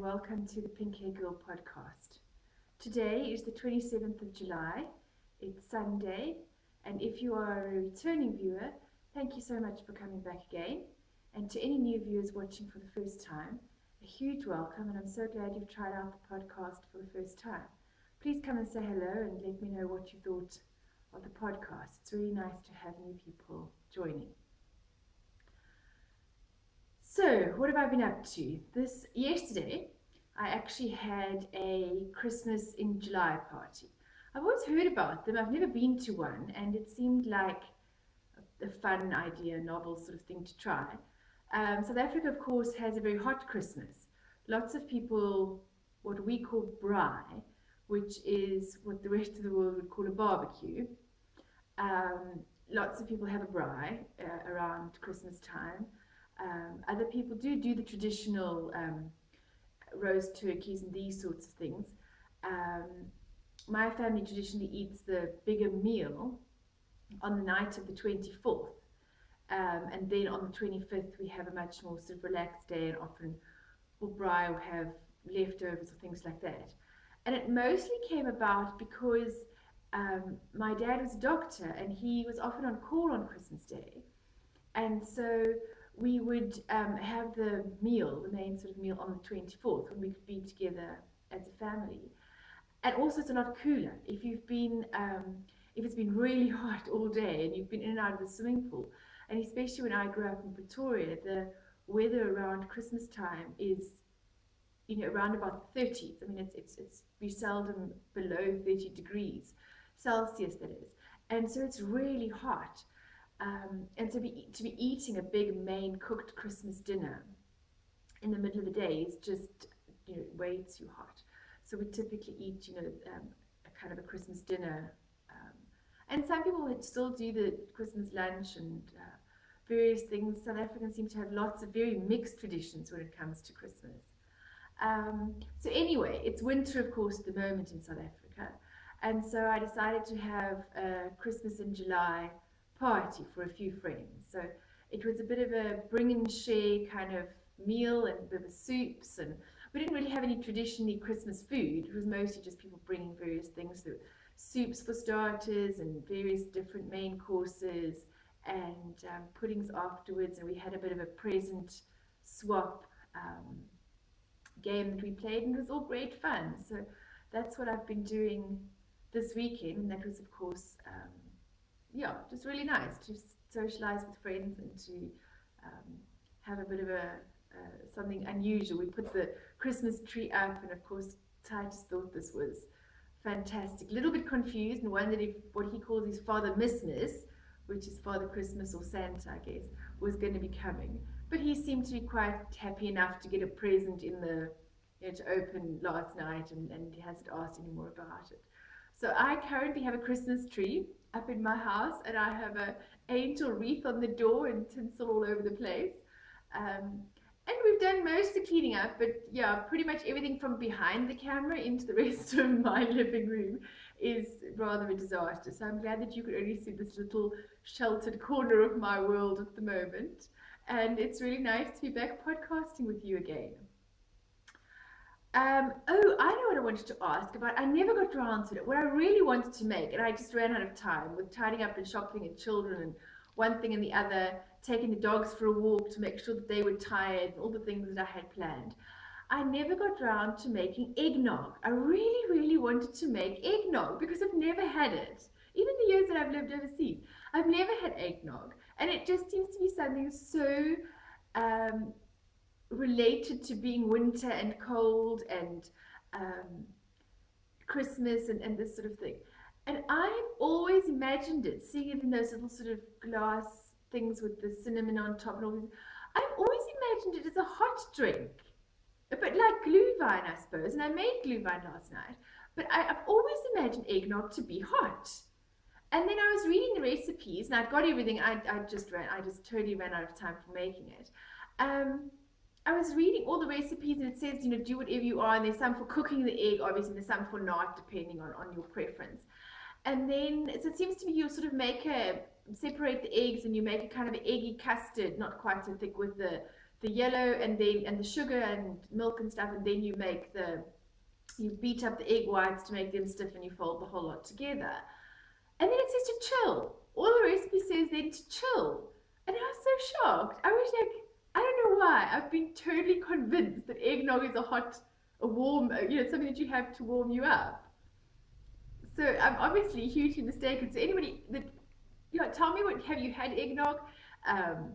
welcome to the Pink Hair Girl podcast. Today is the 27th of July, it's Sunday, and if you are a returning viewer, thank you so much for coming back again. And to any new viewers watching for the first time, a huge welcome, and I'm so glad you've tried out the podcast for the first time. Please come and say hello and let me know what you thought of the podcast. It's really nice to have new people joining. So, what have I been up to? Yesterday, I actually had a Christmas in July party. I've always heard about them, I've never been to one, and it seemed like a fun idea, novel sort of thing to try. South Africa, of course, has a very hot Christmas. Lots of people, what we call braai, which is what the rest of the world would call a barbecue. Lots of people have a braai around Christmas time. Other people do the traditional roast turkeys and these sorts of things. My family traditionally eats the bigger meal on the night of the 24th, and then on the 25th we have a much more sort of relaxed day, and often we'll braai or have leftovers or things like that. And it mostly came about because my dad was a doctor and he was often on call on Christmas Day, and so we would have the main sort of meal on the 24th when we could be together as a family. And also it's a lot cooler. If it's been really hot all day and you've been in and out of the swimming pool, and especially when I grew up in Pretoria, the weather around Christmas time is, around about 30s. I mean, we seldom below 30 degrees Celsius, that is. And so it's really hot. And to be eating a big main cooked Christmas dinner in the middle of the day is just way too hot. So we typically eat a kind of a Christmas dinner, and some people would still do the Christmas lunch and various things. South Africans seem to have lots of very mixed traditions when it comes to Christmas. So anyway, it's winter, of course, at the moment in South Africa, and so I decided to have a Christmas in July party for a few friends. So it was a bit of a bring and share kind of meal, and a bit of soups, and we didn't really have any traditionally Christmas food. It was mostly just people bringing various things, so soups for starters and various different main courses, and puddings afterwards, and we had a bit of a present swap game that we played, and it was all great fun. So that's what I've been doing this weekend, and that was, of course, just really nice to socialize with friends and to have a bit of something unusual. We put the Christmas tree up, and of course Titus thought this was fantastic. A little bit confused and wondered if what he calls his Father Christmas, which is Father Christmas or Santa, I guess, was going to be coming. But he seemed to be quite happy enough to get a present to open last night, and he hasn't asked any more about it. So I currently have a Christmas tree up in my house, and I have an angel wreath on the door and tinsel all over the place. And we've done most of the cleaning up, but yeah, pretty much everything from behind the camera into the rest of my living room is rather a disaster. So I'm glad that you could only see this little sheltered corner of my world at the moment. And it's really nice to be back podcasting with you again. I know what I wanted to ask about. I never got around to it. What I really wanted to make, and I just ran out of time with tidying up and shopping and children and one thing and the other, taking the dogs for a walk to make sure that they were tired, and all the things that I had planned. I never got around to making eggnog. I really, really wanted to make eggnog because I've never had it. Even the years that I've lived overseas, I've never had eggnog. And it just seems to be something so related to being winter and cold and Christmas and this sort of thing. And I've always imagined it, seeing it in those little sort of glass things with the cinnamon on top and all this. I've always imagined it as a hot drink, a bit like glühwein, I suppose. And I made glühwein last night, but I've always imagined eggnog to be hot. And then I was reading the recipes, and I'd got everything. I just totally ran out of time for making it. I was reading all the recipes, and it says, do whatever you are, and there's some for cooking the egg, obviously, and there's some for not, depending on your preference. And then, so it seems to me you sort of separate the eggs, and you make a kind of an eggy custard, not quite so thick, with the the yellow and the sugar and milk and stuff, and then you beat up the egg whites to make them stiff, and you fold the whole lot together. And then it says to chill. All the recipe says then to chill. And I was so shocked. I was like, I don't know why. I've been totally convinced that eggnog is a warm, something that you have to warm you up. So I'm obviously hugely mistaken. So anybody that, tell me, what have you had eggnog? Um,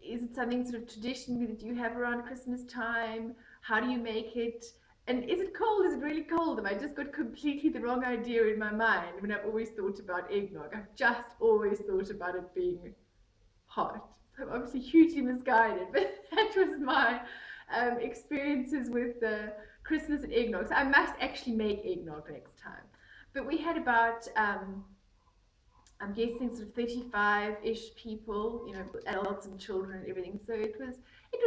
is it something sort of traditionally that you have around Christmas time? How do you make it? And is it cold? Is it really cold? Have I just got completely the wrong idea in my mind when I've always thought about eggnog? I've just always thought about it being hot. So I'm obviously hugely misguided, but that was my experiences with the Christmas and eggnog. So I must actually make eggnog next time. But we had about I'm guessing sort of 35-ish people, adults and children and everything. So it was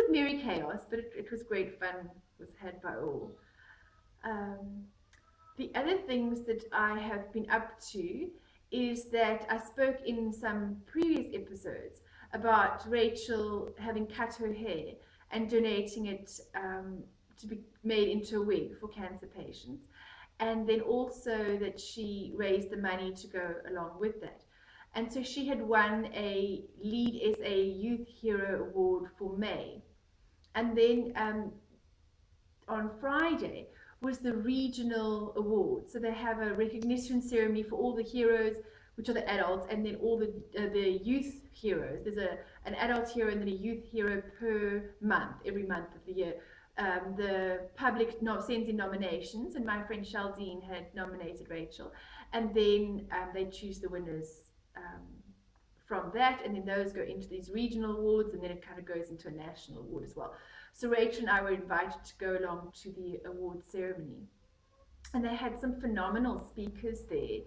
merry chaos, but it was great fun. It was had by all. Um, the other things that I have been up to is that I spoke in some previous episodes about Rachel having cut her hair and donating it to be made into a wig for cancer patients. And then also that she raised the money to go along with that. And so she had won a Lead SA Youth Hero Award for May. And then on Friday was the regional award. So they have a recognition ceremony for all the heroes, which are the adults, and then all the youth heroes. There's an adult hero and then a youth hero per month, every month of the year. The public sends in nominations, and my friend Sheldine had nominated Rachel, and then they choose the winners from that, and then those go into these regional awards, and then it kind of goes into a national award as well. So Rachel and I were invited to go along to the award ceremony, and they had some phenomenal speakers there,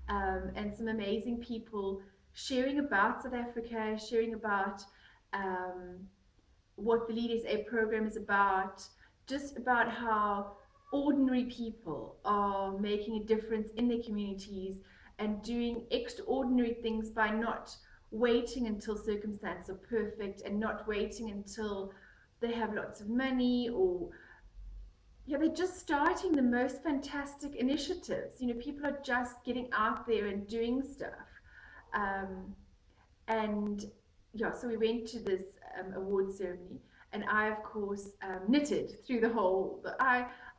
and some amazing people sharing about South Africa, sharing about what the Lead SA program is about, just about how ordinary people are making a difference in their communities and doing extraordinary things by not waiting until circumstances are perfect and not waiting until they have lots of money, or they're just starting the most fantastic initiatives. People are just getting out there and doing stuff. And so we went to this award ceremony, and I, of course, knitted through the whole.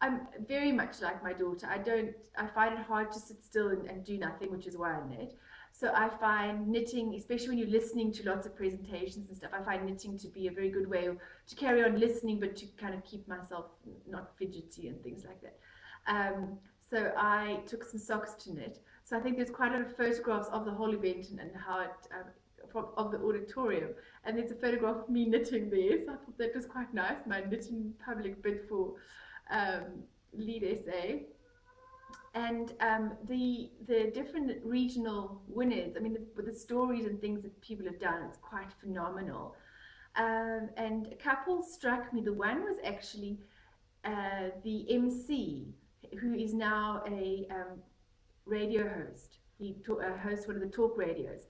I'm very much like my daughter. I find it hard to sit still and do nothing, which is why I knit. So I find knitting, especially when you're listening to lots of presentations and stuff, I find knitting to be a very good way to carry on listening, but to kind of keep myself not fidgety and things like that. So I took some socks to knit. So I think there's quite a lot of photographs of the whole event and how it of the auditorium, and there's a photograph of me knitting there, so I thought that was quite nice, my knitting public bid for Lead SA. And the different regional winners, I mean, the stories and things that people have done, it's quite phenomenal. And a couple struck me. The one was actually the MC, who is now a radio host. He hosts one of the talk radios.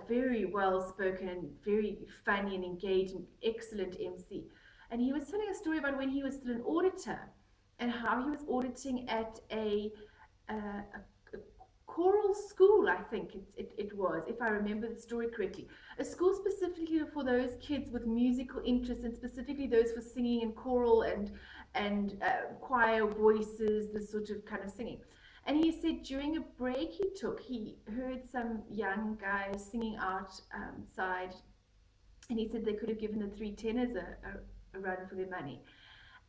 Very well spoken, very funny and engaging, excellent MC. And he was telling a story about when he was still an auditor and how he was auditing at a choral school, I think it was, if I remember the story correctly. A school specifically for those kids with musical interests, and specifically those for singing and choral and choir voices, this sort of kind of singing. And he said during a break he heard some young guys singing outside, and he said they could have given the three tenors a run for their money.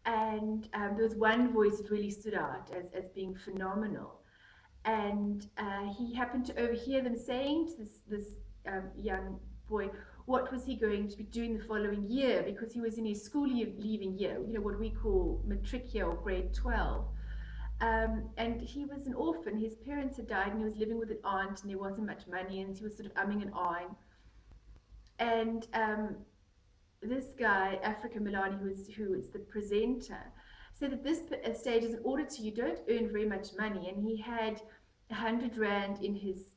And there was one voice that really stood out as being phenomenal. And he happened to overhear them saying to this young boy, what was he going to be doing the following year, because he was in his school leaving year, what we call matric year, or grade 12. And he was an orphan. His parents had died, and he was living with an aunt, and there wasn't much money, and he was sort of umming and ahhing. And this guy, Africa Milani, who is the presenter, said at this stage, as an auditor, you don't earn very much money, and he had 100 rand in his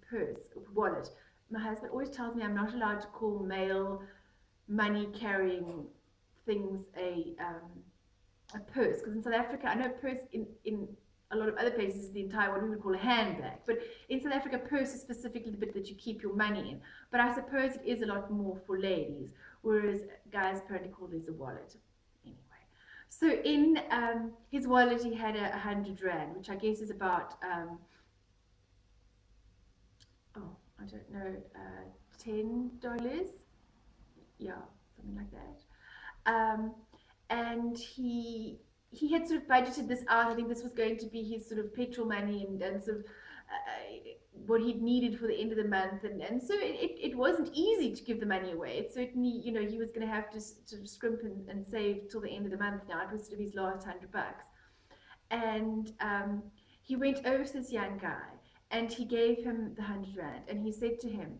purse, wallet. My husband always tells me I'm not allowed to call mail money carrying things a purse, because in South Africa, I know purse in a lot of other places is the entire what we would call a handbag, but in South Africa, purse is specifically the bit that you keep your money in. But I suppose it is a lot more for ladies, whereas guys apparently call this a wallet. Anyway, so in his wallet he had 100 rand, which I guess is about oh, I don't know, $10, yeah, something like that. And he had sort of budgeted this out. I think this was going to be his sort of petrol money and sort of what he'd needed for the end of the month. And so it wasn't easy to give the money away. It certainly, you know, he was going to have to sort of scrimp and save till the end of the month now. It was sort of his last $100. And he went over to this young guy and he gave him the 100 rand. And he said to him,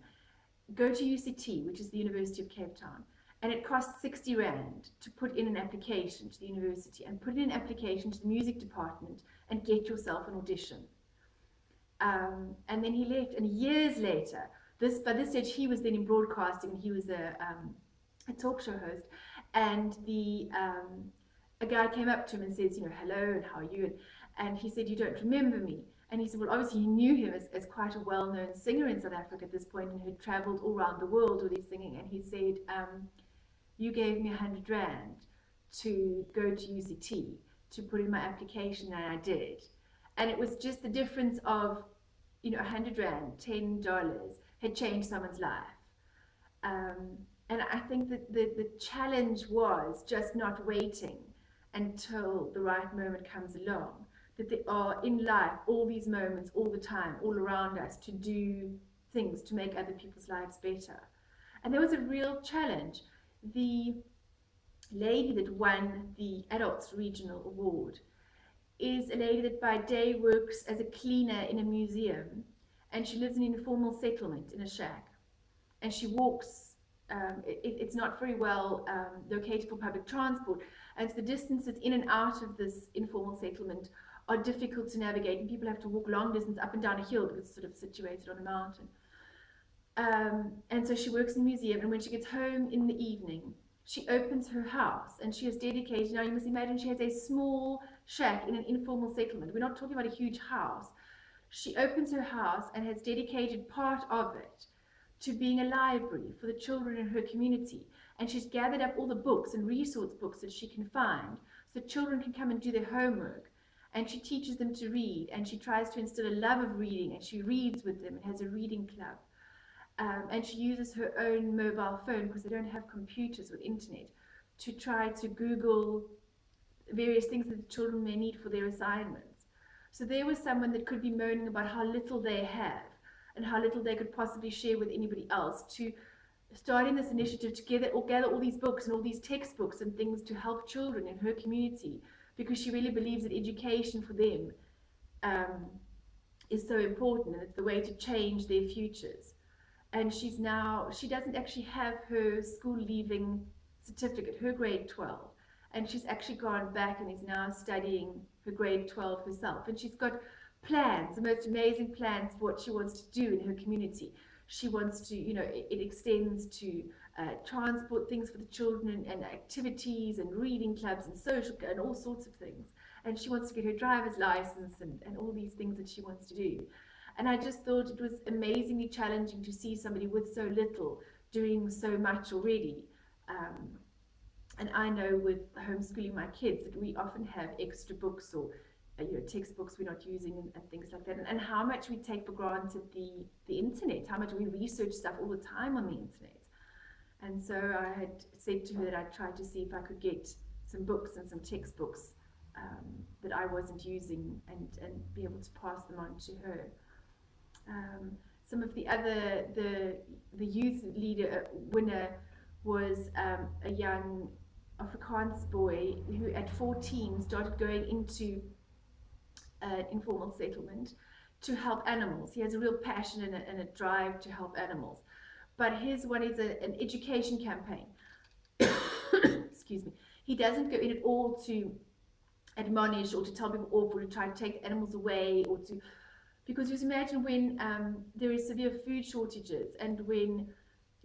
go to UCT, which is the University of Cape Town. And it costs 60 rand to put in an application to the university, and put in an application to the music department and get yourself an audition. And then he left, and years later, by this stage he was then in broadcasting, and he was a talk show host, and a guy came up to him and says, you know, hello, and how are you? And he said, you don't remember me? And he said, well, obviously he knew him as quite a well-known singer in South Africa at this point, and had travelled all around the world with his singing. And he said, you gave me 100 rand to go to UCT to put in my application, and I did. And it was just the difference of, you know, 100 rand, $10 had changed someone's life. And I think that the challenge was just not waiting until the right moment comes along. That there are in life all these moments all the time, all around us, to do things to make other people's lives better. And there was a real challenge. The lady that won the Adults Regional Award is a lady that by day works as a cleaner in a museum, and she lives in an informal settlement in a shack. And she walks, it's not very well located for public transport, and so the distances in and out of this informal settlement are difficult to navigate, and people have to walk long distance up and down a hill because it's sort of situated on a mountain. And so she works in the museum, and when she gets home in the evening, she opens her house, and she has dedicated, now you must imagine she has a small shack in an informal settlement. We're not talking about a huge house. She opens her house and has dedicated part of it to being a library for the children in her community. And she's gathered up all the books and resource books that she can find so children can come and do their homework. And she teaches them to read, and she tries to instill a love of reading, and she reads with them and has a reading club. And she uses her own mobile phone, because they don't have computers with internet, to try to Google various things that the children may need for their assignments. So there was someone that could be moaning about how little they have and how little they could possibly share with anybody else, to starting this initiative to gather all these books and all these textbooks and things to help children in her community, because she really believes that education for them is so important, and it's the way to change their futures. And she doesn't actually have her school leaving certificate, her grade 12, and she's actually gone back and is now studying her grade 12 herself. And she's got plans, the most amazing plans for what she wants to do in her community. She wants to, you know, it extends to transport things for the children, and activities and reading clubs and social and all sorts of things. And she wants to get her driver's license and all these things that she wants to do. And I just thought it was amazingly challenging to see somebody with so little doing so much already. And I know with homeschooling my kids that we often have extra books or textbooks we're not using and things like that. And how much we take for granted the internet, how much we research stuff all the time on the internet. And so I had said to her that I'd try to see if I could get some books and some textbooks that I wasn't using, and be able to pass them on to her. Some of the other, the youth leader winner was a young Afrikaans boy who at 14 started going into an informal settlement to help animals. He has a real passion and a drive to help animals. But his one is an education campaign. Excuse me. He doesn't go in at all to admonish or to tell people off or to try to take animals away, or to, because just imagine when there is severe food shortages, and when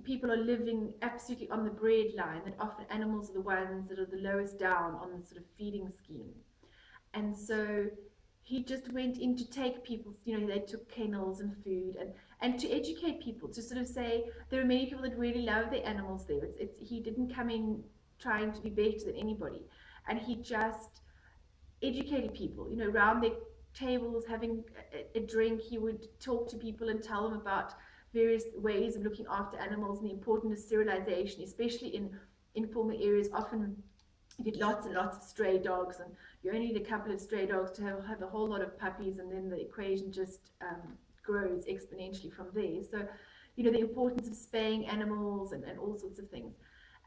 people are living absolutely on the breadline, that often animals are the ones that are the lowest down on the sort of feeding scheme. And so he just went in to take people, they took kennels and food, and to educate people, to sort of say there are many people that really love their animals there. He didn't come in trying to be better than anybody, and he just educated people, around their tables having a drink. He would talk to people and tell them about various ways of looking after animals and the importance of sterilization, especially in informal areas. Often you get lots and lots of stray dogs, and you only need a couple of stray dogs to have a whole lot of puppies, and then the equation just grows exponentially from there. So, the importance of spaying animals, and all sorts of things.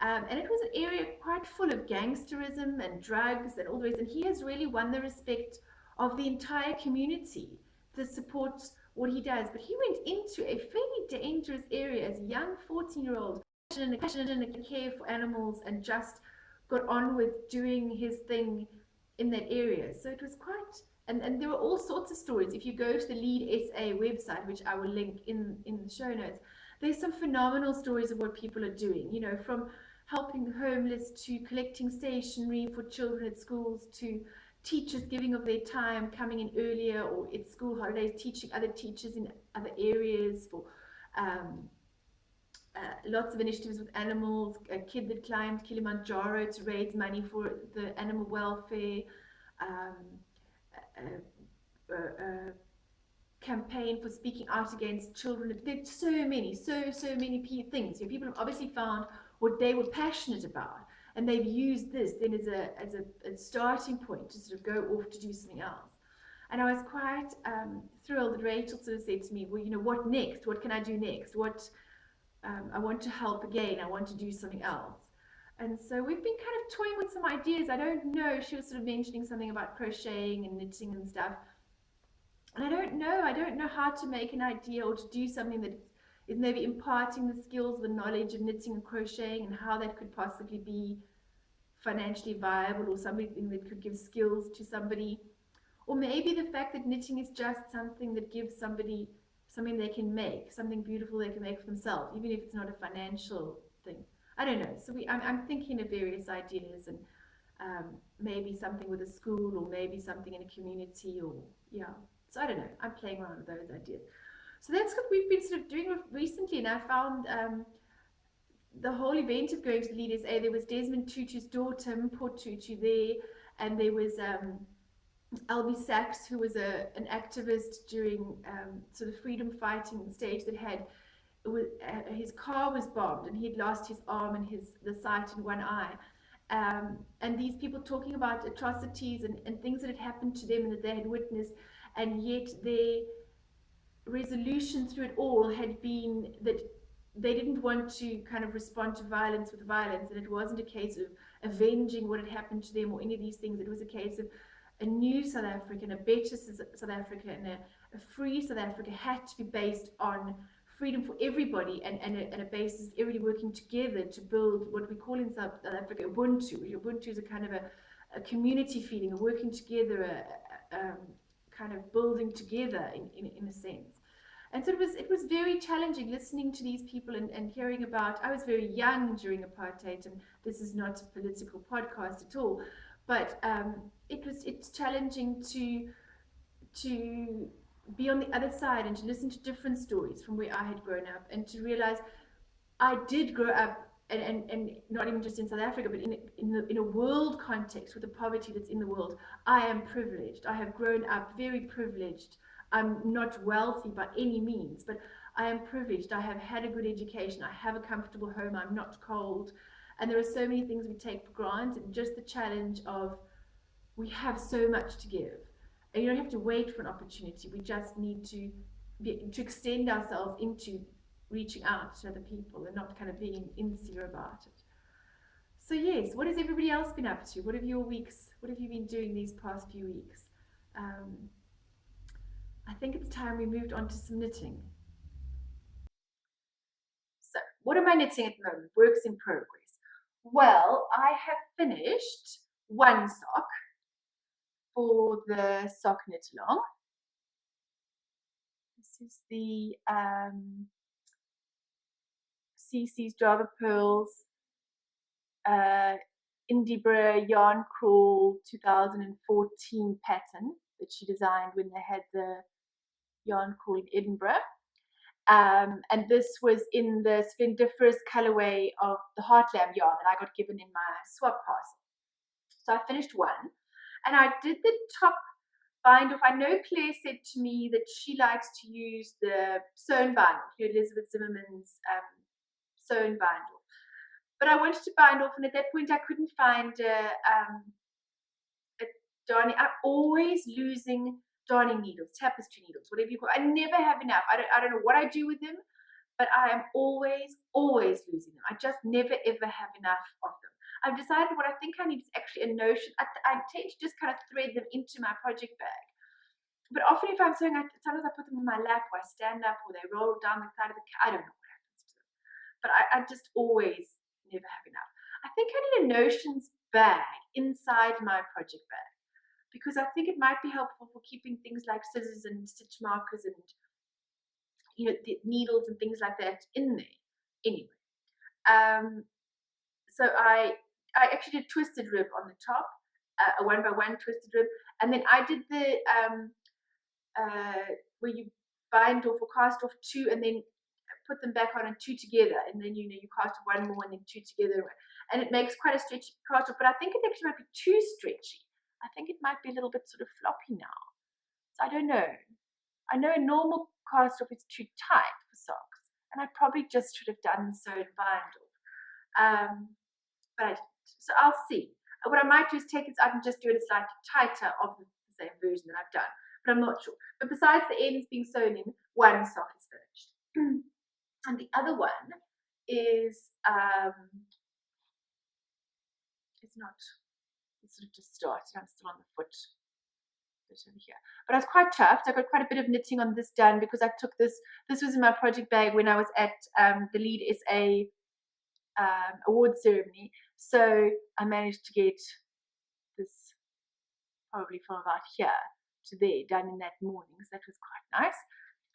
And it was an area quite full of gangsterism and drugs and all the rest. And he has really won the respect of the entire community that supports what he does. But he went into a fairly dangerous area as a young 14-year-old, passionate and a care for animals, and just got on with doing his thing in that area. So it was quite, and there were all sorts of stories. If you go to the Lead SA website, which I will link in the show notes, there's some phenomenal stories of what people are doing, from helping homeless to collecting stationery for children at schools, to teachers giving of their time, coming in earlier or at school holidays, teaching other teachers in other areas, for um, lots of initiatives with animals, a kid that climbed Kilimanjaro to raise money for the animal welfare, um, a, a, a campaign for speaking out against children. There's so many things. People have obviously found what they were passionate about, and they've used this then as a starting point to sort of go off to do something else. And I was quite thrilled that Rachel sort of said to me, well, what next? What can I do next? I want to help again. I want to do something else. And so we've been kind of toying with some ideas. I don't know. She was sort of mentioning something about crocheting and knitting and stuff. And I don't know. I don't know how to make an idea or to do something that is maybe imparting the skills, the knowledge of knitting and crocheting, and how that could possibly be financially viable, or something that could give skills to somebody. Or maybe the fact that knitting is just something that gives somebody something they can make, something beautiful they can make for themselves, even if it's not a financial thing. I don't know. So I'm thinking of various ideas, and maybe something with a school, or maybe something in a community, or yeah. So I don't know. I'm playing around with those ideas. So that's what we've been sort of doing recently, and I found the whole event of going to the Leaders A. There was Desmond Tutu's daughter, Mpho Tutu, there, and there was Albie Sachs, who was an activist during sort of freedom fighting stage, that had his car was bombed, and he'd lost his arm and the sight in one eye. And these people talking about atrocities and things that had happened to them and that they had witnessed, and yet their resolution through it all had been that they didn't want to kind of respond to violence with violence, and it wasn't a case of avenging what had happened to them or any of these things. It was a case of a new South Africa, and a better South Africa, and a free South Africa had to be based on freedom for everybody, and a basis of everybody working together to build what we call in South Africa Ubuntu. Ubuntu is a kind of a community feeling, a working together, a kind of building together in a sense. And so it was very challenging listening to these people, and hearing about. I was very young during apartheid, and this is not a political podcast at all, but it's challenging to be on the other side and to listen to different stories from where I had grown up, and to realize I did grow up, and not even just in South Africa, but in a world context, with the poverty that's in the world. I am privileged. I have grown up very privileged. I'm not wealthy by any means, but I am privileged. I have had a good education. I have a comfortable home. I'm not cold. And there are so many things we take for granted. And just the challenge of, we have so much to give. And you don't have to wait for an opportunity. We just need to extend ourselves into reaching out to other people, and not kind of being insular about it. So yes, what has everybody else been up to? What have you been doing these past few weeks? I think it's time we moved on to some knitting. So, what am I knitting at the moment? Works in progress. Well, I have finished one sock for the sock knit along. This is the CC's Java Pearls, Indiebra Yarn Crawl 2014 pattern that she designed when they had the Yarn Crawl in Edinburgh. And this was in the splendiferous colorway of the Heartland yarn that I got given in my swap parcel. So I finished one, and I did the top bind off. I know Claire said to me that she likes to use the sewn bind off, Elizabeth Zimmerman's sewn bind off. But I wanted to bind off, and at that point I couldn't find a darning. I'm always losing darning needles, tapestry needles, whatever you call it. I never have enough. I don't know what I do with them, but I am always losing them. I just never ever have enough of them. I've decided what I think I need is actually a notion. I tend to just kind of thread them into my project bag. But often if I'm sewing, sometimes I put them in my lap or I stand up or they roll down the side of the I don't know what happens to them. But I just always never have enough. I think I need a notions bag inside my project bag, because I think it might be helpful for keeping things like scissors and stitch markers and the needles and things like that in there. Anyway, so I actually did twisted rib on the top, a 1x1 twisted rib, and then I did the where you bind off or cast off two and then put them back on and two together, and then you cast one more and then two together, and it makes quite a stretchy cast off. But I think it actually might be too stretchy. I think it might be a little bit sort of floppy now. So I don't know. I know a normal cast off is too tight for socks, and I probably just should have done the sewn bind off. But I didn't. So I'll see. What I might do is take it out and just do it slightly tighter of the same version that I've done. But I'm not sure. But besides the ends being sewn in, one sock is finished. And the other one is, it's sort of just started. I'm still on the foot bit over here. But I was quite tough. So I got quite a bit of knitting on this done because I took this was in my project bag when I was at the Lead SA award ceremony. So I managed to get this probably from about here to there done in that morning. So that was quite nice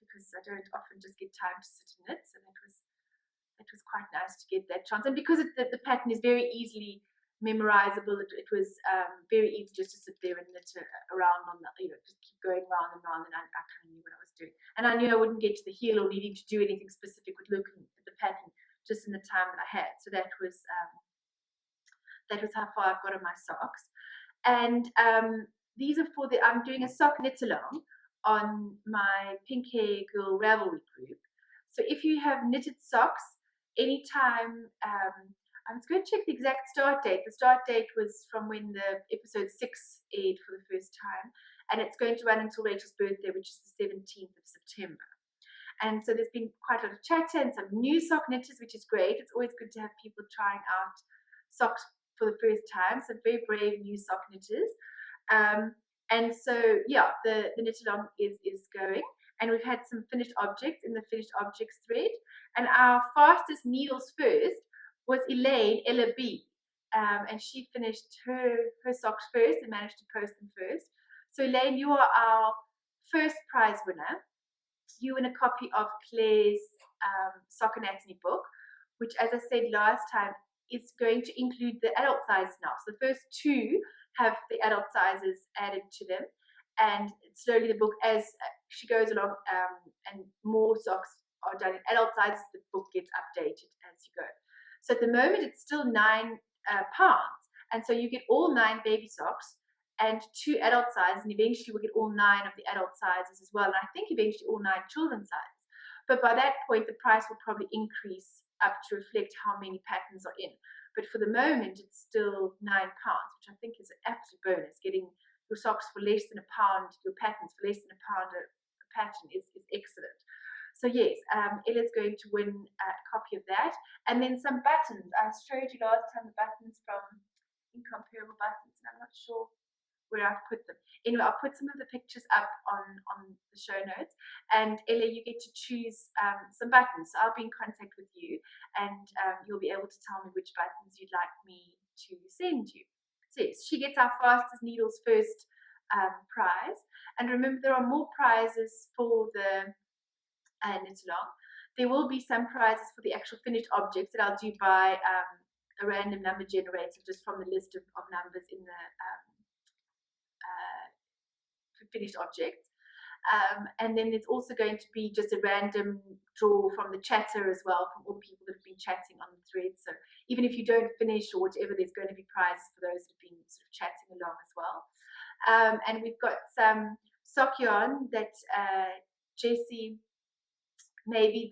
because I don't often just get time to sit and knit. So that was quite nice to get that chance. And because the pattern is very easily memorizable, it was very easy just to sit there and knit around on the, just keep going round and round, and I kind of knew what I was doing. And I knew I wouldn't get to the heel or needing to do anything specific with looking at the pattern just in the time that I had. So that was how far I've got on my socks. And these are for I'm doing a sock knit along on my Pink Hair Girl Ravelry group. So if you have knitted socks, anytime, I was going to check the exact start date. The start date was from when the episode 6 aired for the first time, and it's going to run until Rachel's birthday, which is the 17th of September. And so there's been quite a lot of chatter and some new sock knitters, which is great. It's always good to have people trying out socks for the first time. So very brave new sock knitters. And so, yeah, the knit along is going. And we've had some finished objects in the finished objects thread. And our fastest needles first was Elaine, Ella B. And she finished her socks first and managed to post them first. So Elaine, you are our first prize winner. You win a copy of Claire's sock anatomy book, which, as I said last time, is going to include the adult sizes now. So the first two have the adult sizes added to them, and slowly the book, as she goes along, and more socks are done in adult sizes, the book gets updated as you go. So at the moment, it's still £9, and so you get all 9 baby socks and 2 adult sizes, and eventually we'll get all 9 of the adult sizes as well, and I think eventually all 9 children's sizes. But by that point, the price will probably increase up to reflect how many patterns are in. But for the moment, it's still £9, which I think is an absolute bonus. Getting your socks for less than £1, your patterns for less than £1 a pattern is excellent. So yes, Ella's going to win a copy of that. And then some buttons. I showed you last time the buttons from Incomparable Buttons, and I'm not sure where I've put them. Anyway, I'll put some of the pictures up on the show notes. And Ella, you get to choose some buttons. So I'll be in contact with you, and you'll be able to tell me which buttons you'd like me to send you. So yes, she gets our fastest needles first prize. And remember, there are more prizes for the knit along. there will be some prizes for the actual finished objects that I'll do by a random number generator just from the list of numbers in the finished objects. And then there's also going to be just a random draw from the chatter as well, from all the people that have been chatting on the thread. So even if you don't finish or whatever, there's going to be prizes for those that have been sort of chatting along as well. And we've got some sock yarn that Jessie maybe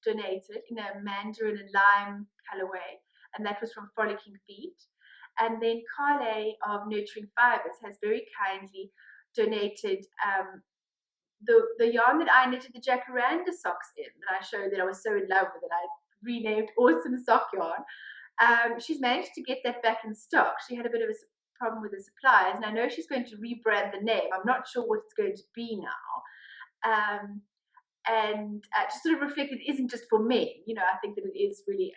donated in a mandarin and lime colorway, and that was from Frolicking Feet. And then Carle of Nurturing Fibers has very kindly donated the yarn that I knitted the jacaranda socks in, that I showed that I was so in love with it. I renamed Awesome Sock Yarn. She's managed to get that back in stock. She had a bit of a problem with the suppliers, and I know she's going to rebrand the name. I'm not sure what it's going to be now. And to sort of reflect it isn't just for men. You know, I think that it is really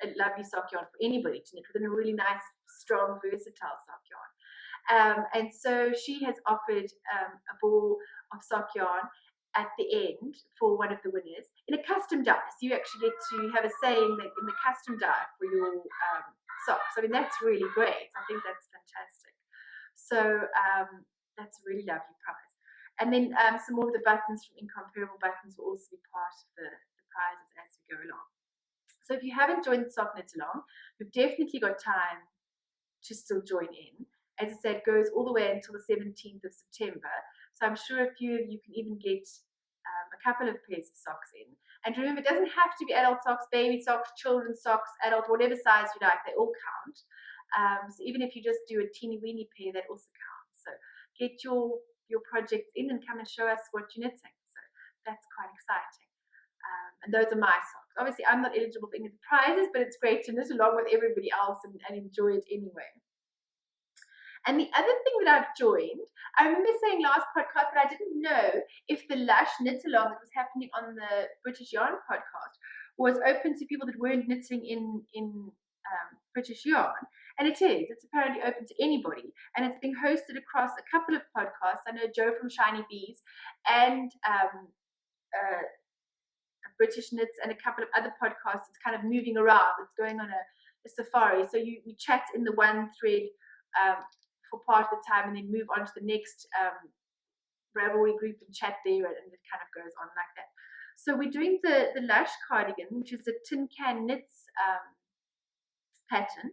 a lovely sock yarn for anybody to knit with, and a really nice, strong, versatile sock yarn. And so she has offered a ball of sock yarn at the end for one of the winners in a custom dye. So you actually get to have a say in the custom dye for your socks. I mean, that's really great. I think that's fantastic. So that's a really lovely prize. And then some more of the buttons from Incomparable Buttons will also be part of the prizes as we go along. So if you haven't joined the Sock Knit Along, you've definitely got time to still join in. As I said, it goes all the way until the 17th of September. So I'm sure a few of you can even get a couple of pairs of socks in. And remember, it doesn't have to be adult socks, baby socks, children's socks, adult, whatever size you like, they all count. So even if you just do a teeny weeny pair, that also counts. So get your projects in and come and show us what you're knitting. So that's quite exciting. And those are my socks. Obviously, I'm not eligible for any of the prizes, but it's great to knit along with everybody else and enjoy it anyway. And the other thing that I've joined, I remember saying last podcast, but I didn't know if the Lush Knit Along that was happening on the British Yarn podcast was open to people that weren't knitting in British Yarn. And it is. It's apparently open to anybody. And it's being hosted across a couple of podcasts. I know Joe from Shiny Bees and British Knits and a couple of other podcasts. It's kind of moving around. It's going on a safari. So you chat in the one thread for part of the time and then move on to the next Ravelry group and chat there, and it kind of goes on like that. So we're doing the Lush cardigan, which is a Tin Can Knits pattern.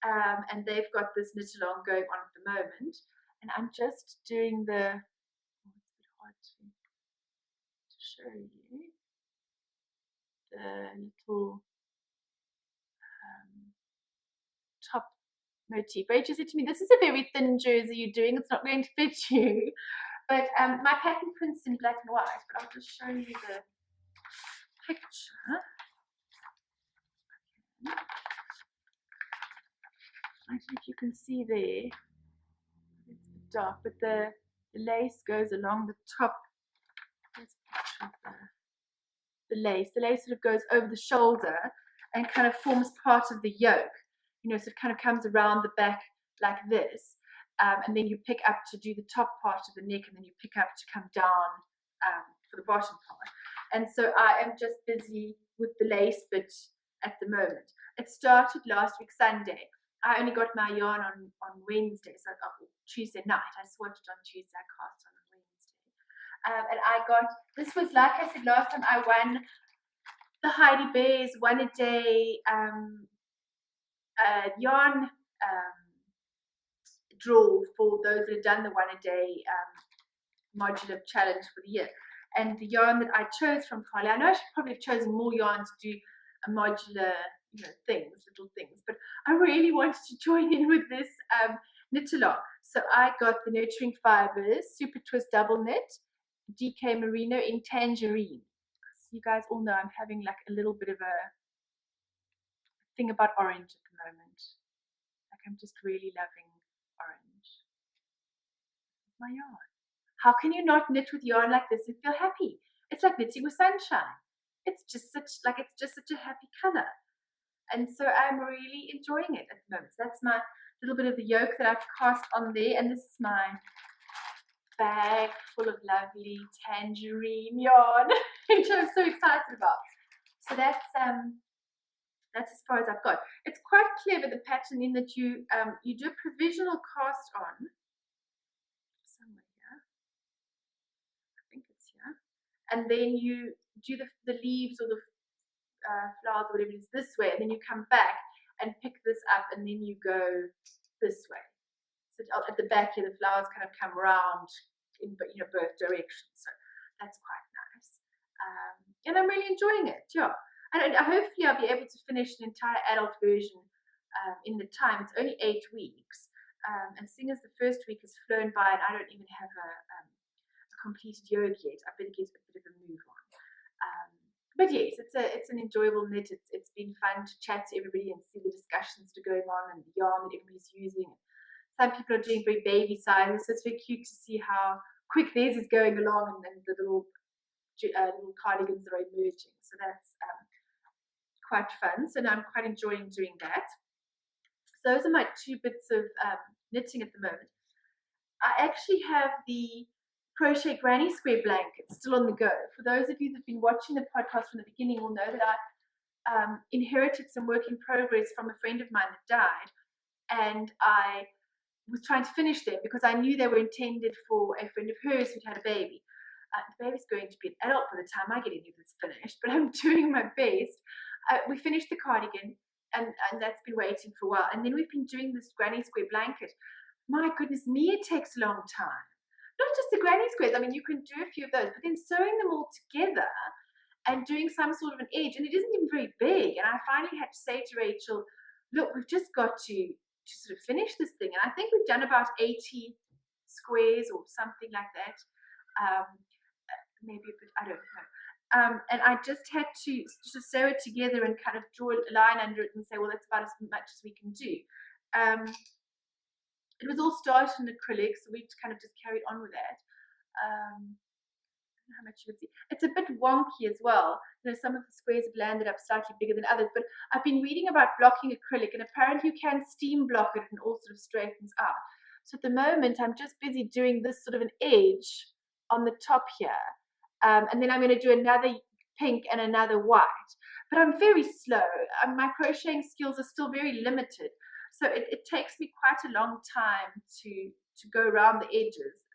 And they've got this knit along going on at the moment. And I'm just doing it's a bit hard to show you the little top motif. Rachel said to me, this is a very thin jersey you're doing, it's not going to fit you. But my pattern prints in black and white, but I'll just show you the picture. I don't know if you can see there, it's a bit dark, but the lace goes along the top. There's a picture of the lace. The lace sort of goes over the shoulder and kind of forms part of the yoke. You know, so it kind of comes around the back like this. And then you pick up to do the top part of the neck, and then you pick up to come down for the bottom part. And so I am just busy with the lace bit at the moment. It started last week Sunday. I only got my yarn on Wednesday, so Tuesday night. I swatched on Tuesday, I cast on Wednesday. And I got, this was, like I said last time, I won the Heidi Bears one a day yarn draw for those that have done the one a day modular challenge for the year. And the yarn that I chose from Carly, I know I should probably have chosen more yarn to do a modular, you know, little things, but I really wanted to join in with this knit along. So I got the Nurturing Fibers Super Twist Double Knit DK Merino in Tangerine. So you guys all know I'm having like a little bit of a thing about orange at the moment. Like I'm just really loving orange. My yarn. How can you not knit with yarn like this and feel happy? It's like knitting with sunshine. It's just such a happy color. And so I'm really enjoying it at the moment. So that's my little bit of the yoke that I've cast on there, and this is my bag full of lovely tangerine yarn, which I'm so excited about. So that's as far as I've got. It's quite clever, the pattern, in that you do a provisional cast on somewhere here. I think it's here, and then you do the leaves or the flowers or whatever it is this way, and then you come back and pick this up, and then you go this way. So at the back here, the flowers kind of come around in both directions. So that's quite nice, and I'm really enjoying it. Yeah, and hopefully I'll be able to finish an entire adult version in the time. It's only 8 weeks, and seeing as the first week has flown by and I don't even have a completed yoke yet, I better get a bit of a move on. But yes, it's an enjoyable knit. It's been fun to chat to everybody and see the discussions that are going on and the yarn that everybody's using. Some people are doing very baby sizes, so it's very cute to see how quick theirs is going along, and the little cardigans are emerging. So that's quite fun. So now I'm quite enjoying doing that. So those are my 2 bits of knitting at the moment. I actually have the crochet granny square blanket still on the go. For those of you that have been watching the podcast from the beginning will know that I inherited some work in progress from a friend of mine that died, and I was trying to finish them because I knew they were intended for a friend of hers who'd had a baby. The baby's going to be an adult by the time I get any of this finished, but I'm doing my best. We finished the cardigan, and that's been waiting for a while. And then we've been doing this granny square blanket. My goodness me, it takes a long time. Not just the granny squares. I mean, you can do a few of those, but then sewing them all together and doing some sort of an edge, and it isn't even very big. And I finally had to say to Rachel, look, we've just got to sort of finish this thing. And I think we've done about 80 squares or something like that. Maybe a bit, I don't know. And I just had to sew it together and kind of draw a line under it and say, well, that's about as much as we can do. It was all started in acrylic, so we kind of just carried on with that. I don't know how much you would see. It's a bit wonky as well. Some of the squares have landed up slightly bigger than others, but I've been reading about blocking acrylic, and apparently you can steam block it and all sort of straightens out. So at the moment, I'm just busy doing this sort of an edge on the top here. And then I'm going to do another pink and another white. But I'm very slow. My crocheting skills are still very limited. So it takes me quite a long time to go around the edges.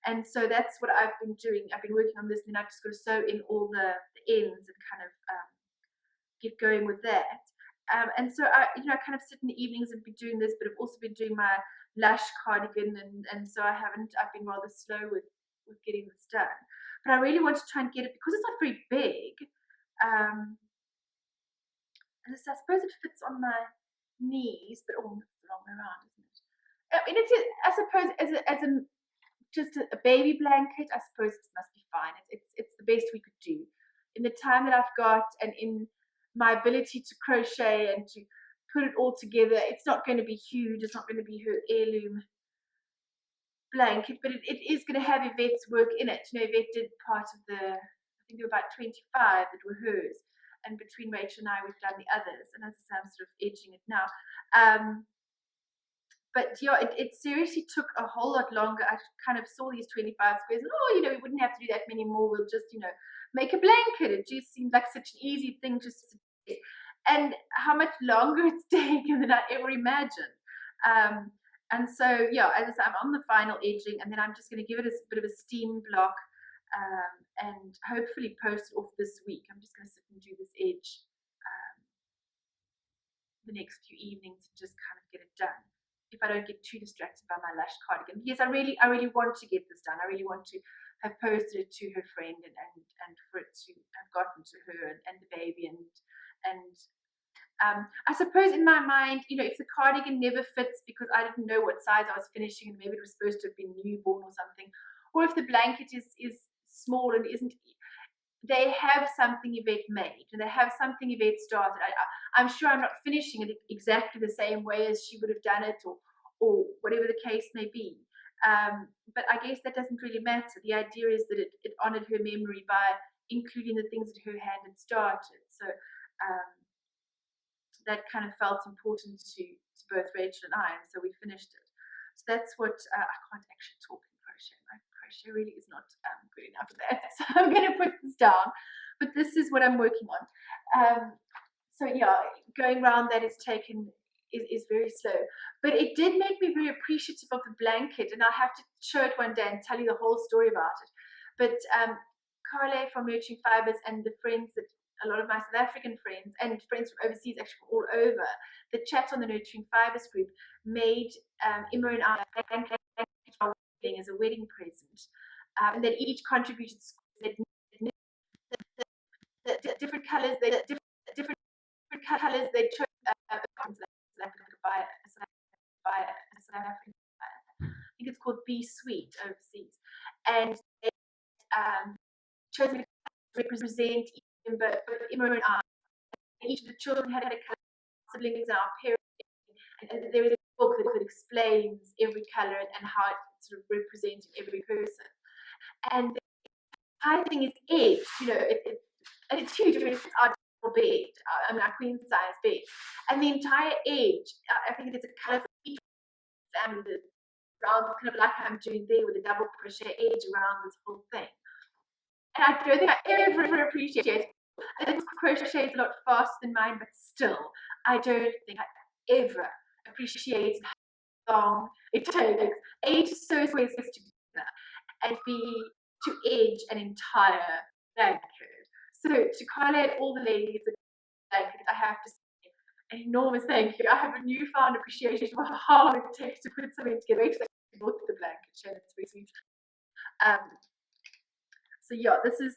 And so that's what I've been doing. I've been working on this, and then I've just got to sew in all the ends and kind of get going with that. And so I kind of sit in the evenings and be doing this, but I've also been doing my Lush cardigan, and so I've been rather slow with getting this done. But I really want to try and get it, because it's not very big. And so I suppose it fits on my knees, but it's the wrong way around, isn't it? I mean, it is, I suppose, as just a baby blanket, I suppose it must be fine. It's the best we could do in the time that I've got, and in my ability to crochet and to put it all together. It's not going to be huge. It's not going to be her heirloom blanket, but it is going to have Yvette's work in it. Yvette did part of I think there were about 25 that were hers, and between Rachel and I, we've done the others. And as I say, I'm sort of edging it now. But yeah, it seriously took a whole lot longer. I kind of saw these 25 squares, and we wouldn't have to do that many more. We'll just, make a blanket. It just seemed like such an easy thing just to do. And how much longer it's taken than I ever imagined. And so, yeah, as I say, I'm on the final edging, and then I'm just going to give it a bit of a steam block, and hopefully post it off this week. I'm just going to sit and do this edge the next few evenings and just kind of get it done, if I don't get too distracted by my Lush cardigan. Yes, I really want to get this done. I really want to have posted it to her friend, and for it to have gotten to her and the baby, and I suppose in my mind, if the cardigan never fits because I didn't know what size I was finishing, and maybe it was supposed to have been newborn or something, or if the blanket is small and isn't, they have something Yvette made, and they have something Yvette started. I'm sure I'm not finishing it exactly the same way as she would have done it, or whatever the case may be. But I guess that doesn't really matter. The idea is that it honored her memory by including the things that her hand had started. So that kind of felt important to both Rachel and I, and so we finished it. So that's what I can't actually talk in crochet. My crochet really is not good enough for that, so I'm going to put this down. But this is what I'm working on. So yeah, going around that is very slow. But it did make me very appreciative of the blanket, and I'll have to show it one day and tell you the whole story about it. But Carle from Nurturing Fibers and the friends that a lot of my South African friends and friends from overseas, actually from all over, the chat on the Nurturing Fibers group made Emma and I as a wedding present, and then each contributed different colors. They different colors. They chose by a South African. I think it's called Be Sweet overseas, and they chose me to represent both Emma and I. Each of the children had a color, siblings and our parents, and there is a book that explains every color and how it sort of represents every person. And the entire thing is edged, and it's huge. I mean, it's our bed, our queen size bed, and the entire edge. I think it's a color for each family. Around, kind of like I'm doing there with a double crochet edge around this whole thing. And I don't think I ever appreciate it. I think crochet is a lot faster than mine, but still, I don't think I ever appreciate how long it takes. A, to sew squares together, and B, to edge an entire blanket. So to collate all the ladies in the blanket, I have to say an enormous thank you. I have a newfound appreciation for how long it takes to put something together. I actually bought the blanket, it's very sweet. So yeah, this is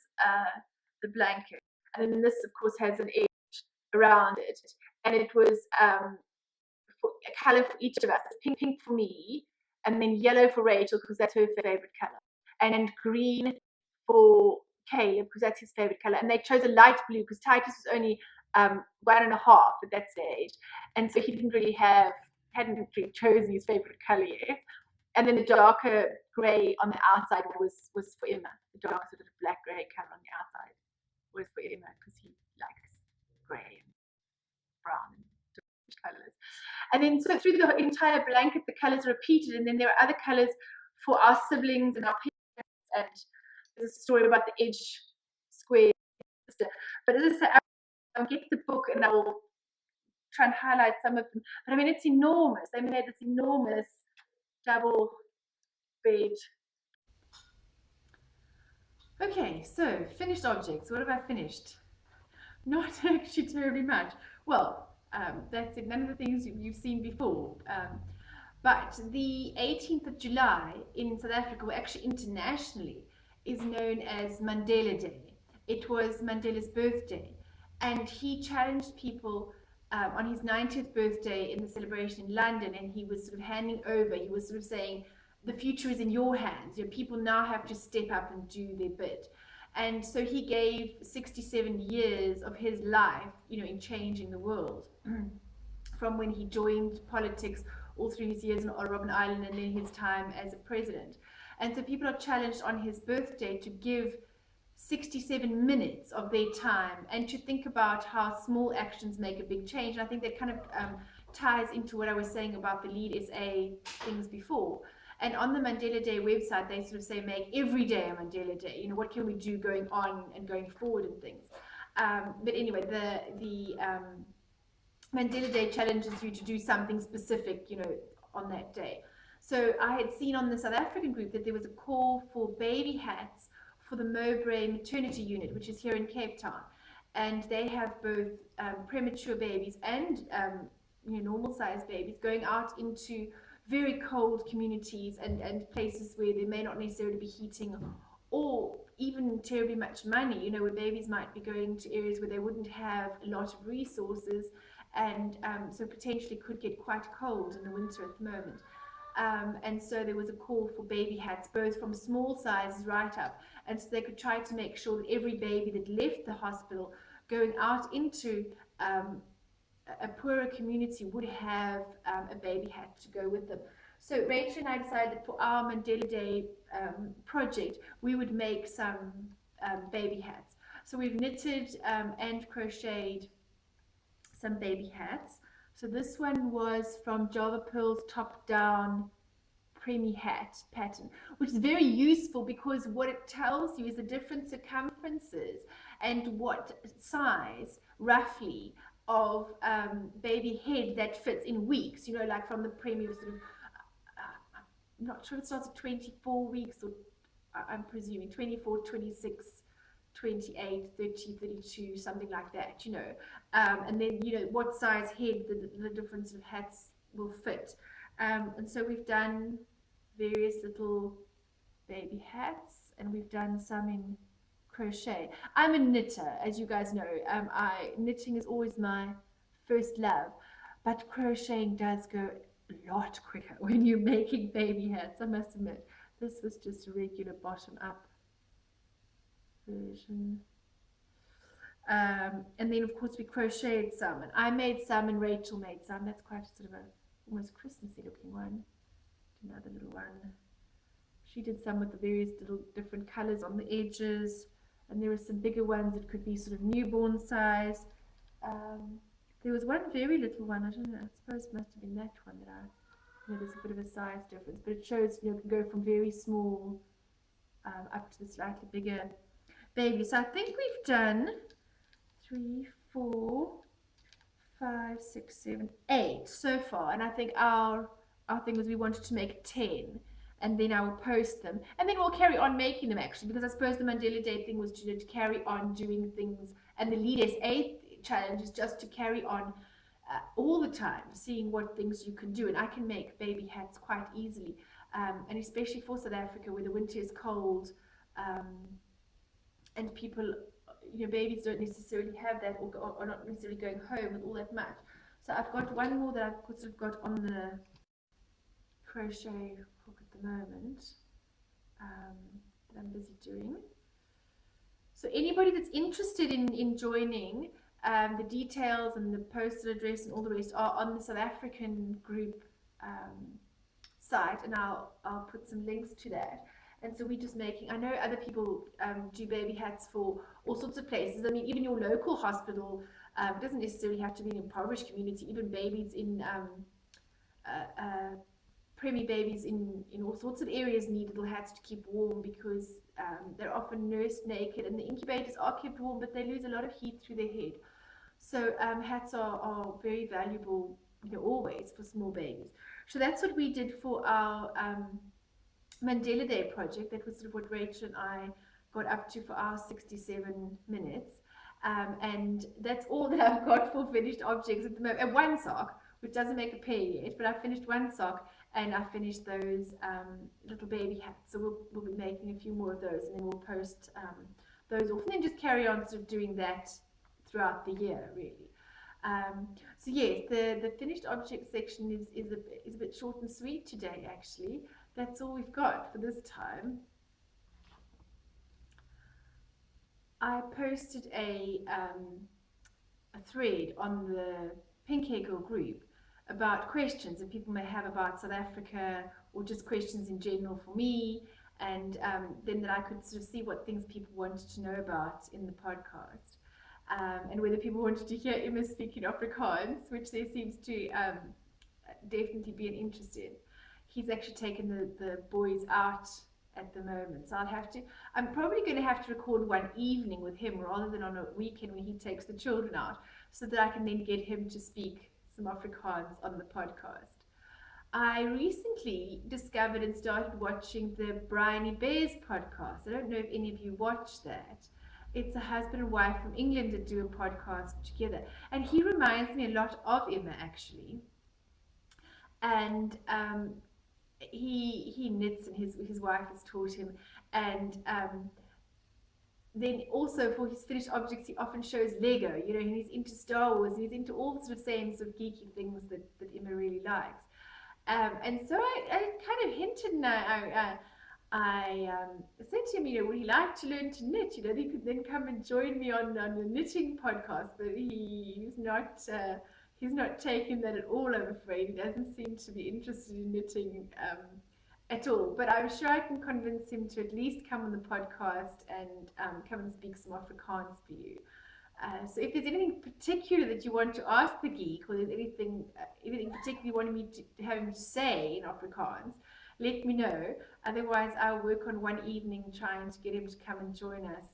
the blanket, and then this, of course, has an edge around it, and it was for a color for each of us. Pink for me, and then yellow for Rachel because that's her favorite color, and green for Caleb because that's his favorite color. And they chose a light blue because Titus was only 1.5 at that stage, and so he hadn't really chosen his favorite color yet. And then the darker grey on the outside was for Emma. The dark sort of black grey color on the outside was for Emma because he likes grey and brown and different colours. And then so through the entire blanket, the colours are repeated, and then there are other colours for our siblings and our parents. And there's a story about the edge square. But as I say, I'll get the book and I will try and highlight some of them. But I mean, it's enormous. They made this enormous double bed. Okay, so finished objects. What have I finished? Not actually terribly much. Well, that's none of the things you've seen before. But the 18th of July in South Africa, or actually internationally, is known as Mandela Day. It was Mandela's birthday, and he challenged people on his 90th birthday in the celebration in London, and he was sort of handing over, he was sort of saying, the future is in your hands. People now have to step up and do their bit. And so he gave 67 years of his life, in changing the world. From when he joined politics all through his years on Robben Island and then his time as a president. And so people are challenged on his birthday to give 67 minutes of their time and to think about how small actions make a big change. And I think that kind of ties into what I was saying about the Lead SA things before. And on the Mandela Day website, they sort of say, make every day a Mandela Day. What can we do going on and going forward and things. But anyway, the Mandela Day challenges you to do something specific, on that day. So I had seen on the South African group that there was a call for baby hats for the Mowbray maternity unit, which is here in Cape Town. And they have both premature babies and normal sized babies going out into very cold communities and places where there may not necessarily be heating or even terribly much money, where babies might be going to areas where they wouldn't have a lot of resources, and so potentially could get quite cold in the winter at the moment. And so there was a call for baby hats, both from small sizes right up, and so they could try to make sure that every baby that left the hospital going out into a poorer community would have a baby hat to go with them. So Rachel and I decided that for our Mandela Day project, we would make some baby hats. So we've knitted and crocheted some baby hats. So this one was from Java Pearl's top down preemie hat pattern, which is very useful because what it tells you is the different circumferences and what size roughly of baby head that fits in weeks, like from the preemie sort of, I'm not sure if it starts at 24 weeks, or I'm presuming 24, 26, 28, 30, 32, something like that. And then, what size head the different sort of hats will fit. And so we've done various little baby hats, and we've done some in crochet. I'm a knitter, as you guys know. Knitting is always my first love, but crocheting does go a lot quicker when you're making baby hats, I must admit. This was just a regular bottom up version. And then of course we crocheted some, and I made some and Rachel made some. That's quite a sort of a almost Christmassy looking one. Another little one. She did some with the various little different colors on the edges, and there were some bigger ones that could be sort of newborn size. There was one very little one, I don't know, I suppose it must have been that one that there's a bit of a size difference, but it shows, it can go from very small up to the slightly bigger baby. So I think we've done 3, 4, 5, 6, 7, 8 so far, and I think our thing was we wanted to make 10, and then I will post them, and then we'll carry on making them actually, because I suppose the Mandela Day thing was to carry on doing things, and the Lead SA challenge is just to carry on all the time, seeing what things you can do. And I can make baby hats quite easily, and especially for South Africa where the winter is cold, and people, babies don't necessarily have that, or are not necessarily going home with all that much. So I've got one more that I've sort of got on the crochet hook at the moment, that I'm busy doing. So anybody that's interested in joining, the details and the postal address and all the rest are on the South African group site, and I'll put some links to that. And so we're just making, I know other people do baby hats for all sorts of places. I mean, even your local hospital doesn't necessarily have to be an impoverished community. Even babies in preemie babies in all sorts of areas need little hats to keep warm, because they're often nursed naked, and the incubators are kept warm, but they lose a lot of heat through their head. So hats are very valuable, always, for small babies. So that's what we did for our Mandela Day project. That was sort of what Rachel and I got up to for our 67 minutes. And that's all that I've got for finished objects at the moment. And one sock, which doesn't make a pair yet, but I finished one sock, and I finished those little baby hats. So we'll be making a few more of those, and then we'll post those off, and then just carry on sort of doing that throughout the year, really. So yes, the finished object section is a bit short and sweet today, actually. That's all we've got for this time. I posted a thread on the Pink Hair Girl group about questions that people may have about South Africa, or just questions in general for me, and then that I could sort of see what things people wanted to know about in the podcast. And whether people wanted to hear Emma speak in Afrikaans, which there seems to definitely be an interest in. He's actually taken the boys out at the moment, so I'm probably going to have to record one evening with him rather than on a weekend when he takes the children out, so that I can then get him to speak some Afrikaans on the podcast. I recently discovered and started watching the Bryony Bears podcast. I don't know if any of you watch that. It's a husband and wife from England that do a podcast together, and he reminds me a lot of Emma, actually. And he knits, and his wife has taught him, and then also for his finished objects he often shows Lego, and he's into Star Wars, and he's into all the sort of same sort of geeky things that Emma really likes. And so I kind of hinted, and I said to him, would he like to learn to knit? He could then come and join me on the knitting podcast, but he's not taking that at all, I'm afraid. He doesn't seem to be interested in knitting at all. But I'm sure I can convince him to at least come on the podcast and come and speak some Afrikaans for you. So if there's anything particular that you want to ask the geek, or there's anything particular you want me to have him say in Afrikaans, let me know. Otherwise, I'll work on one evening trying to get him to come and join us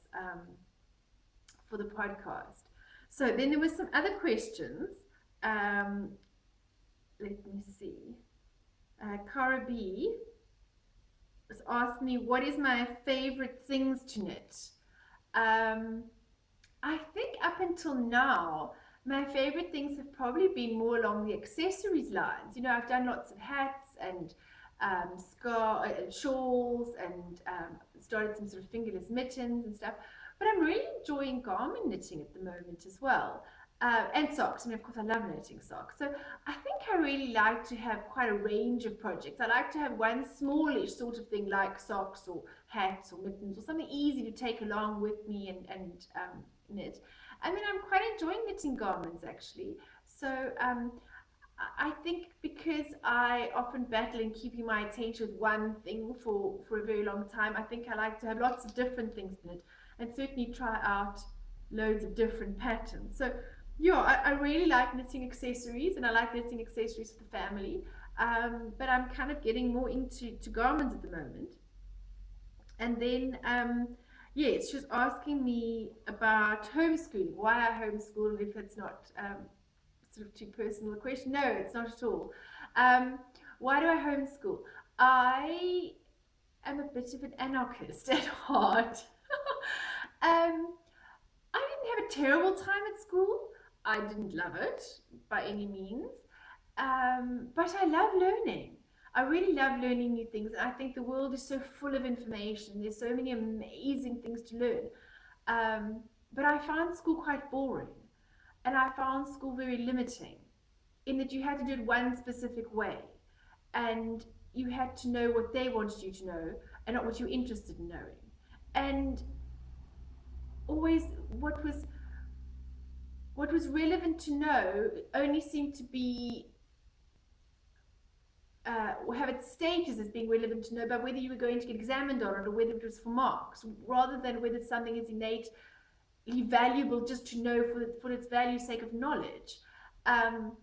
for the podcast. So then there were some other questions. Um, let me see. Cara B has asked me, what is my favorite things to knit? Um, I think up until now, my favorite things have probably been more along the accessories lines. You know, I've done lots of hats and shawls and started some sort of fingerless mittens and stuff. But I'm really enjoying garment knitting at the moment as well. And socks. I mean, of course, I love knitting socks. So I think I really like to have quite a range of projects. I like to have one smallish sort of thing like socks or hats or mittens or something easy to take along with me and knit. I mean, I'm quite enjoying knitting garments actually. So I think because I often battle in keeping my attention with one thing for a very long time, I think I like to have lots of different things in it and certainly try out loads of different patterns. So yeah, I really like knitting accessories and I like knitting accessories for the family. But I'm kind of getting more into garments at the moment. And then, yes, she was asking me about homeschooling, why I homeschool, if it's not sort of too personal a question. No, it's not at all. Um, why do I homeschool? I am a bit of an anarchist at heart. um, I didn't have a terrible time at school. I didn't love it by any means. But I love learning. I really love learning new things. And I think the world is so full of information. There's so many amazing things to learn. But I found school quite boring. And I found school very limiting in that you had to do it one specific way. And you had to know what they wanted you to know and not what you were interested in knowing. And always what was relevant to know only seemed to be have its status as being relevant to know about whether you were going to get examined on it or whether it was for marks, rather than whether something is innately valuable just to know for its value's sake of knowledge. Um,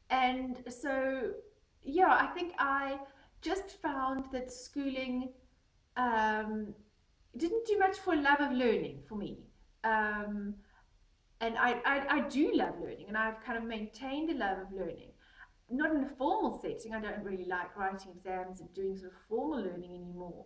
and so, yeah, I think I just found that schooling um, didn't do much for love of learning for me. Um, and I do love learning, and I've kind of maintained a love of learning. Not in a formal setting. I don't really like writing exams and doing sort of formal learning anymore.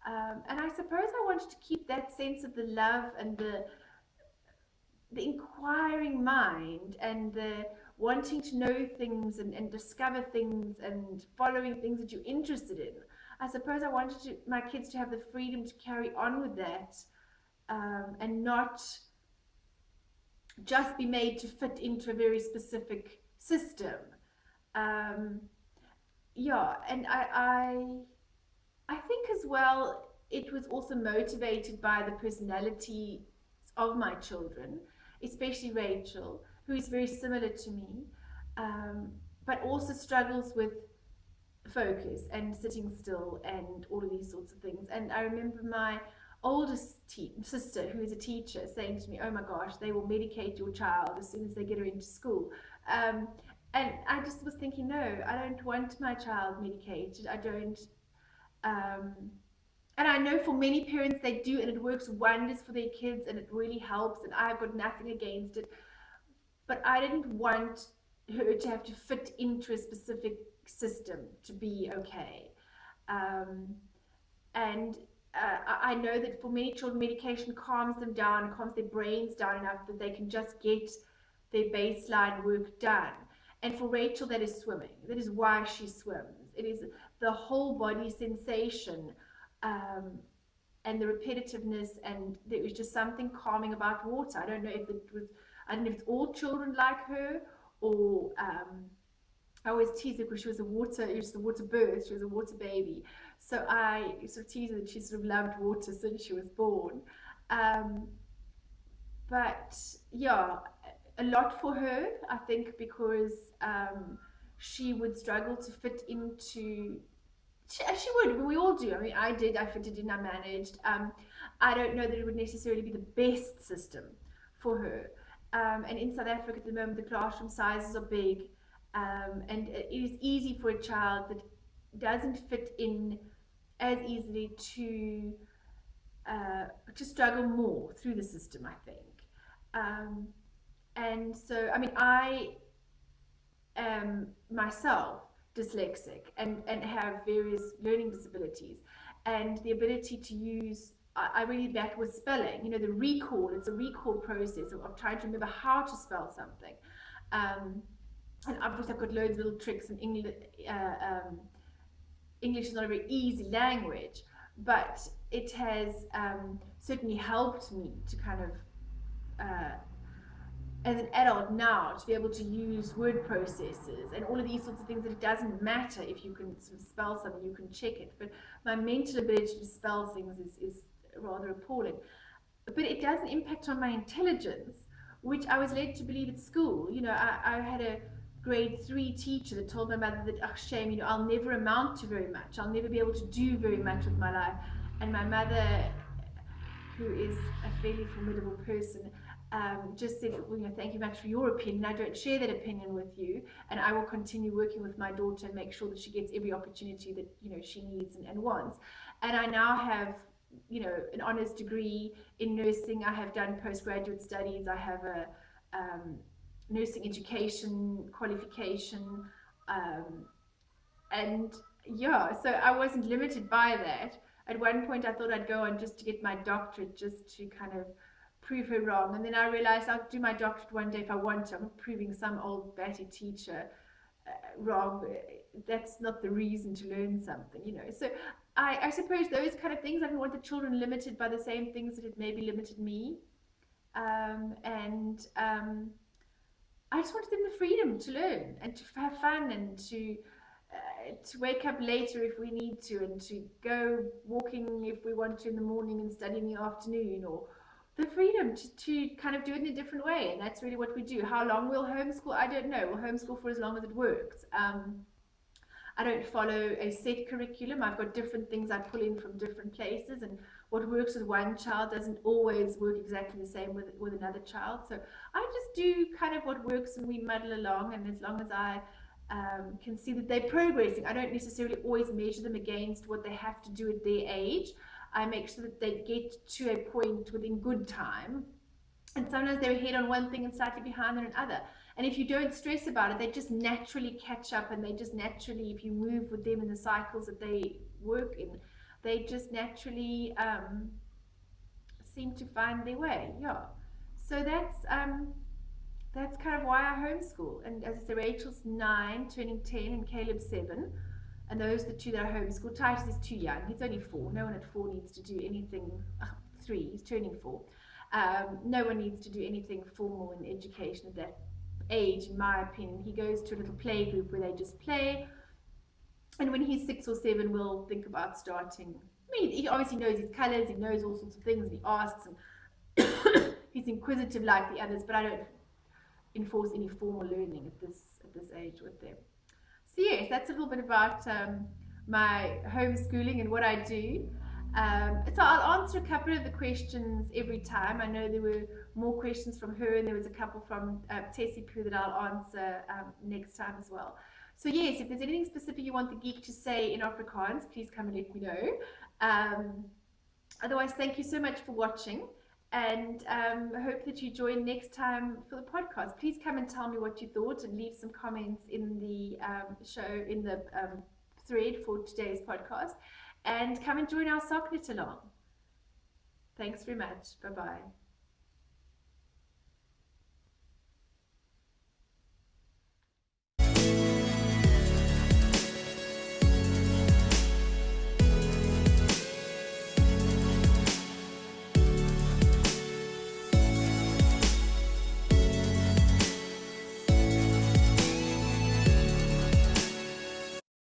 And I suppose I wanted to keep that sense of the love and the inquiring mind and the wanting to know things and discover things and following things that you're interested in. I suppose I wanted my kids to have the freedom to carry on with that and not just be made to fit into a very specific system. Um, yeah, and I think as well it was also motivated by the personality of my children, especially Rachel, who is very similar to me, but also struggles with focus and sitting still and all of these sorts of things. And I remember my oldest sister, who is a teacher, saying to me, "Oh my gosh, they will medicate your child as soon as they get her into school." Um, and I just was thinking, no, I don't want my child medicated. I don't. Um, and I know for many parents they do, and it works wonders for their kids, and it really helps. And I've got nothing against it. But I didn't want her to have to fit into a specific system to be okay. Um, and I know that for many children, medication calms them down, calms their brains down enough that they can just get their baseline work done. And for Rachel, that is swimming. That is why she swims. It is the whole body sensation um, and the repetitiveness, and there was just something calming about water. I don't know if it was, I don't know if it's all children like her, or I always tease her because she was a water birth, she was a water baby. So I sort of tease her that she sort of loved water since she was born. Um, but yeah, a lot for her, I think, because she would struggle to fit into. She would. We all do. I mean, I did. I fitted in. I managed. I don't know that it would necessarily be the best system for her. And in South Africa at the moment, the classroom sizes are big, and it is easy for a child that doesn't fit in as easily to struggle more through the system, I think. Um, and so, I mean, I am myself dyslexic and have various learning disabilities, and the ability to use, I really battle with spelling. You know, the recall, it's a recall process of trying to remember how to spell something. Um, and obviously I've got loads of little tricks in English. English is not a very easy language, but it has certainly helped me to kind of uh, as an adult now to be able to use word processors and all of these sorts of things, that it doesn't matter if you can sort of spell something, you can check it. But my mental ability to spell things is rather appalling. But it doesn't impact on my intelligence, which I was led to believe at school. You know, I had a grade 3 teacher that told my mother that, oh, shame, you know, I'll never amount to very much. I'll never be able to do very much with my life. And my mother, who is a fairly formidable person, just said, well, you know, thank you much for your opinion. I don't share that opinion with you, and I will continue working with my daughter and make sure that she gets every opportunity that, you know, she needs and wants. And I now have, you know, an honours degree in nursing. I have done postgraduate studies. I have a nursing education qualification, um, and yeah, so I wasn't limited by that. At one point, I thought I'd go on just to get my doctorate, just to kind of prove her wrong. And then I realized I'll do my doctorate one day if I want to. I'm not proving some old batty teacher wrong. That's not the reason to learn something, you know. So I suppose those kind of things. I don't want the children limited by the same things that had maybe limited me. And I just wanted them the freedom to learn and to have fun and to wake up later if we need to, and to go walking if we want to in the morning and study in the afternoon, or the freedom to kind of do it in a different way. And that's really what we do. How long we'll homeschool, I don't know. We'll homeschool for as long as it works. I don't follow a set curriculum. I've got different things I pull in from different places, and what works with one child doesn't always work exactly the same with another child. So I just do kind of what works, and we muddle along. And as long as I can see that they're progressing, I don't necessarily always measure them against what they have to do at their age. I make sure that they get to a point within good time. And sometimes they're ahead on one thing and slightly behind on another. And if you don't stress about it, they just naturally catch up, and they just naturally, if you move with them in the cycles that they work in, they just naturally seem to find their way. Yeah. So that's kind of why I homeschool. And as I say, Rachel's 9, turning 10, and Caleb's 7. And those are the two that I homeschool. Titus is too young. He's only 4. No one at 4 needs to do anything. 3, he's turning 4. No one needs to do anything formal in education at that age, in my opinion. He goes to a little play group where they just play. And when he's 6 or 7, we'll think about starting. I mean, he obviously knows his colours, he knows all sorts of things, and he asks, and he's inquisitive like the others, but I don't enforce any formal learning at this age with them. So yes, that's a little bit about my homeschooling and what I do. So I'll answer a couple of the questions every time. I know there were more questions from her, and there was a couple from Tessie Poo that I'll answer next time as well. So yes, if there's anything specific you want the geek to say in Afrikaans, please come and let me know. Otherwise, thank you so much for watching, and I hope that you join next time for the podcast. Please come and tell me what you thought, and leave some comments in the show, in the thread for today's podcast, and come and join our sock knit along. Thanks very much. Bye bye.